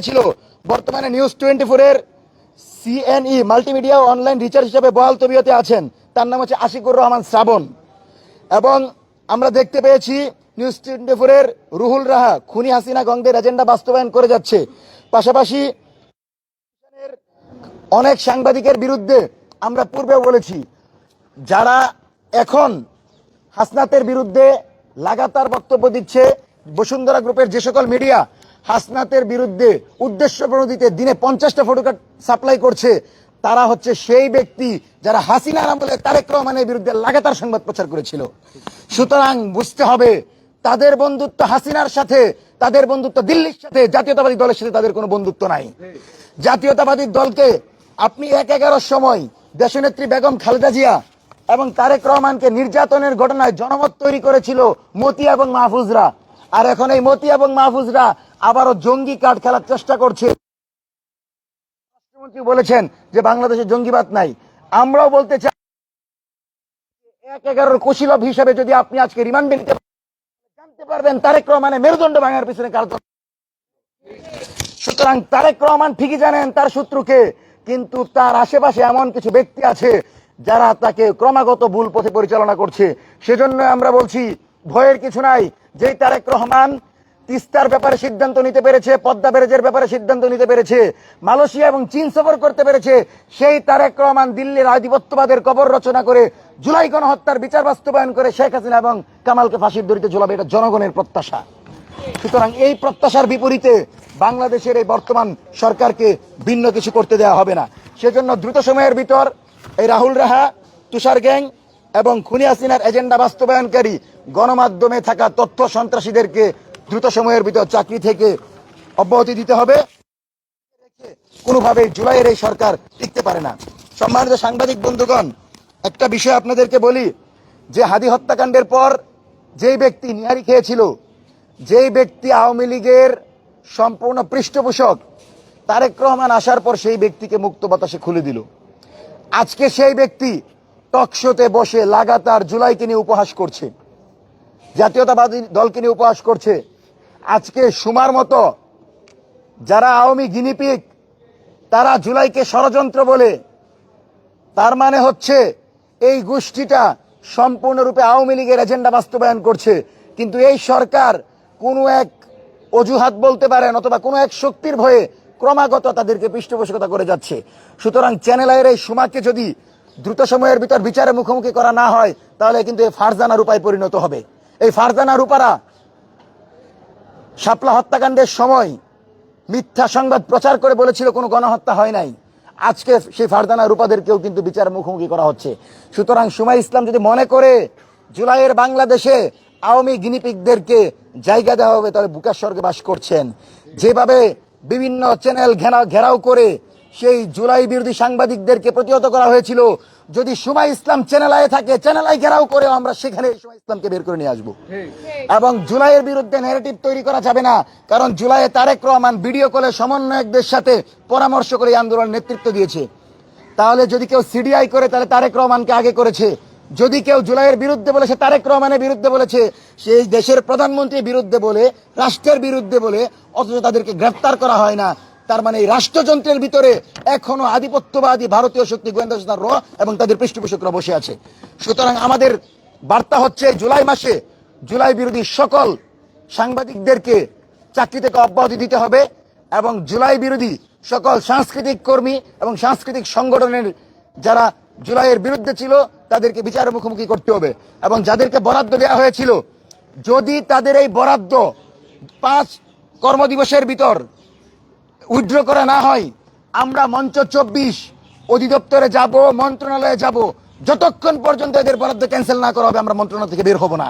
ছিল বর্তমানে নিউজ 24 এর সিএনই মাল্টিমিডিয়া অনলাইন রিচার্জ হিসেবে বহাল তবিয়তে আছেন। তার নাম হচ্ছে আশিকুর রহমান শ্রাবণ। এবং আমরা দেখতে পেয়েছি নিউজ 24 এর রুহুল রাহা খুনি হাসিনা গঙ্গের এজেন্ডা বাস্তবায়ন করে যাচ্ছে। পাশাপাশি অনেক সাংবাদিকের বিরুদ্ধে আমরা পূর্বে বলেছি, যারা এখন হাসনাতের বিরুদ্ধে লাগাতার বক্তব্য দিচ্ছে, বসুন্ধরা গ্রুপের যে সকল মিডিয়া হাসনাতের বিরুদ্ধে উদ্দেশ্য প্রণোদিতে দিনে 50টা ফটোকার্ড সাপ্লাই করছে, তারা হচ্ছে সেই ব্যক্তি যারা হাসিনার আমলে তারেক রহমানের বিরুদ্ধে লাগাতার সংবাদ প্রচার করেছিল। সুতরাং বুঝতে হবে, তাদের বন্ধুত্ব হাসিনার সাথে, তাদের বন্ধুত্ব দিল্লির সাথে, জাতীয়তাবাদী দলের সাথে তাদের কোনো বন্ধুত্ব নাই। জাতীয়তাবাদী দলকে আপনি 1/11 সময় দেশনেত্রী বেগম খালেদা জিয়া এবং তারেক রহমানকে নির্যাতনের ঘটনায় জনমত তৈরি করেছিল মতি এবং মাহফুজরা, আর এখন এই মতি এবং মাহফুজরা আবারও জঙ্গি কার্ড খেলার চেষ্টা করছে। রাষ্ট্রমন্ত্রী বলেছেন যে বাংলাদেশে জঙ্গিবাদ নাই। আমরাও বলতে চাই, 1/11 কুশীলভ হিসেবে যদি আপনি আজকে রিমান্ডে নিতে জানতে পারবেন তারেক রহমানের মেরুদণ্ড ভাঙার পিছনে কার। সুতরাং তারেক রহমান ঠিকই জানেন তার শত্রুকে, কিন্তু তার আশেপাশে এমন কিছু ব্যক্তি আছে যারা তাকে ক্রমাগত ভুল পথে পরিচালনা করছে। সেজন্য আমরা বলছি, ভয়ের কিছু নাই। যেই তারেক রহমান তিস্তার ব্যাপারে সিদ্ধান্ত নিতে পেরেছে, পদ্মা ব্যারেজের ব্যাপারে সিদ্ধান্ত নিতে পেরেছে, মালয়েশিয়া এবং চীন সফর করতে পেরেছে, সেই তারেক রহমান দিল্লির আধিপত্যবাদের কবর রচনা করে জুলাই গণহত্যার বিচার বাস্তবায়ন করে শেখ হাসিনা এবং কামালকে ফাঁসির দড়িতে ঝুলাবে, এটা জনগণের প্রত্যাশা। সুতরাং এই প্রত্যাশার বিপরীতে বাংলাদেশের এই বর্তমান সরকারকে ভিন্ন কিছু করতে দেওয়া হবে না। সেজন্য দ্রুত সময়ের ভিতর এই রাহুল রাহা, তুষার গ্যাং এবং খুনি হাসিনার এজেন্ডা বাস্তবায়নকারী গণমাধ্যমে থাকা তথ্য সন্ত্রাসীদেরকে দ্রুত সময়ের ভিতর চাকরি থেকে অব্যাহতি দিতে হবে। কোনোভাবে জুলাইয়ের এই সরকার টিকতে পারে না। সম্মানিত সাংবাদিক বন্ধুগণ, একটা বিষয় আপনাদেরকে বলি, যে হাদি হত্যাকাণ্ডের পর যেই ব্যক্তি নিহারি খেয়েছিল, যেই ব্যক্তি আওয়ামী লীগের সম্পূর্ণ পৃষ্ঠপোষক, তারেক রহমান আসার পর সেই ব্যক্তিকে মুক্ত বাতাসে খুলে দিল। আজকে সেই ব্যক্তি টকশোতে বসে লাগাতার জুলাইকে নিয়ে উপহাস করছে, জাতীয়তাবাদী দলকে নিয়ে উপহাস করছে। আজকে সুমার মতো যারা আওয়ামী গিনিপিগ, তারা জুলাইকে ষড়যন্ত্র বলে, তার মানে হচ্ছে এই গোষ্ঠীটা সম্পূর্ণরূপে আওয়ামী লীগের এজেন্ডা বাস্তবায়ন করছে। কিন্তু এই সরকার কোনো এক অজুহাত বলতে পারেন অথবা কোনো এক শক্তির ভয়ে ক্রমাগত তাদেরকে পৃষ্ঠপোষকতা করে যাচ্ছে। সুতরাং চ্যানেল আইয়ের এই সুমাকে যদি দ্রুত সময়ের ভিতর বিচারে মুখোমুখি করা না হয়, তাহলে কিন্তু এই ফারজানা রূপায় পরিণত হবে। এই ফারজানা রূপারা শাপলা হত্যাকাণ্ডের সময় মিথ্যা সংবাদ প্রচার করে বলেছিল কোনো গণহত্যা হয় নাই। আজকে সেই ফারজানা রূপাদেরকেও কিন্তু বিচার মুখোমুখি করা হচ্ছে। সুতরাং সুমাই ইসলাম যদি মনে করে জুলাইয়ের বাংলাদেশে আওয়ামী গিনিপিগদেরকে জায়গা দেওয়া হবে, তাহলে বুকার স্বর্গে বাস করছেন। যেভাবে বিভিন্ন চ্যানেল ঘেরাও করে সেই জুলাই বিরোধী সাংবাদিকদেরকে প্রতিহত করা হয়েছিল, যদি সুমাই ইসলাম চ্যানেল আয়ে থাকে, চ্যানেল আই ঘেরাও করে আমরা সেখানে সুমাই ইসলামকে বের করে নিয়ে আসবো। এবং জুলাইয়ের বিরুদ্ধে ন্যারেটিভ তৈরি করা যাবে না, কারণ জুলাইয়ে তারেক রহমান ভিডিও কলে সমন্বয়কদের সাথে পরামর্শ করে এই আন্দোলনের নেতৃত্ব দিয়েছে। তাহলে যদি কেউ সিডিআই করে, তাহলে তারেক রহমানকে আগে করেছে। যদি কেউ জুলাইয়ের বিরুদ্ধে বলে, সে তারেক রহমানের বিরুদ্ধে বলেছে। সেই দেশের প্রধানমন্ত্রীর বিরুদ্ধে বলে, রাষ্ট্রের বিরুদ্ধে বলে, অথচ তাদেরকে গ্রেফতার করা হয় না। তার মানে এই রাষ্ট্রযন্ত্রের ভিতরে এখনো আধিপত্যবাদী ভারতীয় শক্তি, গোয়েন্দা সংস্থা র এবং তাদের পৃষ্ঠপোষকরা বসে আছে। সুতরাং আমাদের বার্তা হচ্ছে, জুলাই মাসে জুলাই বিরোধী সকল সাংবাদিকদেরকে চাকরি থেকে অব্যাহতি দিতে হবে এবং জুলাই বিরোধী সকল সাংস্কৃতিক কর্মী এবং সাংস্কৃতিক সংগঠনের যারা জুলাইয়ের বিরুদ্ধে ছিল, তাদেরকে বিচারের মুখোমুখি করতে হবে। এবং যাদেরকে বরাদ্দ দেওয়া হয়েছিল, যদি তাদের এই বরাদ্দ 5 কর্মদিবসের ভিতর উইথড্র করা না হয়, আমরা মঞ্চ 24 অধিদপ্তরে যাব, মন্ত্রণালয়ে যাব, যতক্ষণ পর্যন্ত এদের বরাদ্দ ক্যান্সেল না করা হবে আমরা মন্ত্রণালয় থেকে বের হব না।